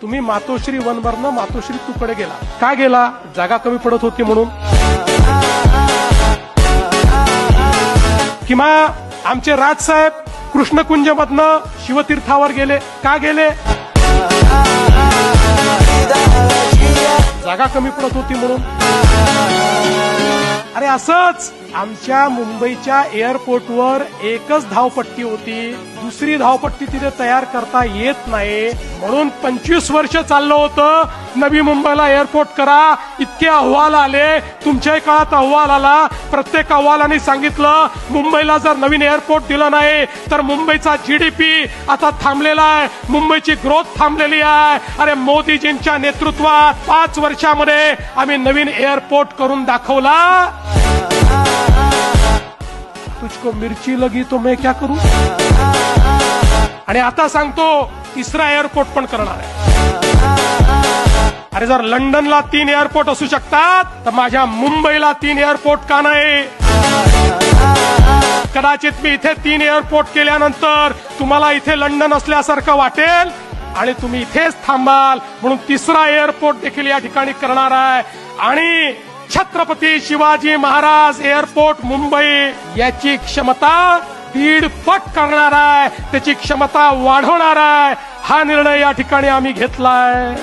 तुम्ही मातोश्री वनवरनं मातोश्री तुकडे गेला. का गेला? जागा कमी पडत होती म्हणून. किंवा आमचे राजसाहेब कृष्णकुंजमधनं शिवतीर्थावर गेले. का गेले? जागा कमी पडत होती म्हणून. अरे असंच आमच्या मुंबईच्या एअरपोर्टवर एकच धावपट्टी होती, दुसरी धावपट्टी तिथे तयार करता येत नाही म्हणून 25 वर्ष चाललं होतं नवी मुंबईला एअरपोर्ट करा. इतके अहवाल आले, तुमच्याही काळात अहवाल आला. प्रत्येक अहवालाने सांगितलं मुंबईला जर नवीन एअरपोर्ट दिलं नाही तर मुंबईचा जीडीपी आता थांबलेला आहे, मुंबईची ग्रोथ थांबलेली आहे. अरे मोदीजींच्या नेतृत्वात 5 वर्षामध्ये आम्ही नवीन एअरपोर्ट करून दाखवला. तुझको मिर्ची लगी तो मैं क्या करू. आणि आता सांगतो तिसरा एअरपोर्ट पण करणार आहे. अरे जर लंडनला 3 एअरपोर्ट असू शकतात तर माझ्या मुंबईला 3 एअरपोर्ट का नाही. कदाचित मी इथे 3 एअरपोर्ट केल्यानंतर तुम्हाला इथे लंडन असल्यासारखं वाटेल आणि तुम्ही इथेच थांबाल म्हणून तिसरा एअरपोर्ट देखील या ठिकाणी करणार आहे. आणि छत्रपती शिवाजी महाराज एअरपोर्ट मुंबई याची क्षमता 1.5 पट करणार आहे, त्याची क्षमता वाढवणार आहे. हा निर्णय या ठिकाणी आम्ही घेतलाय.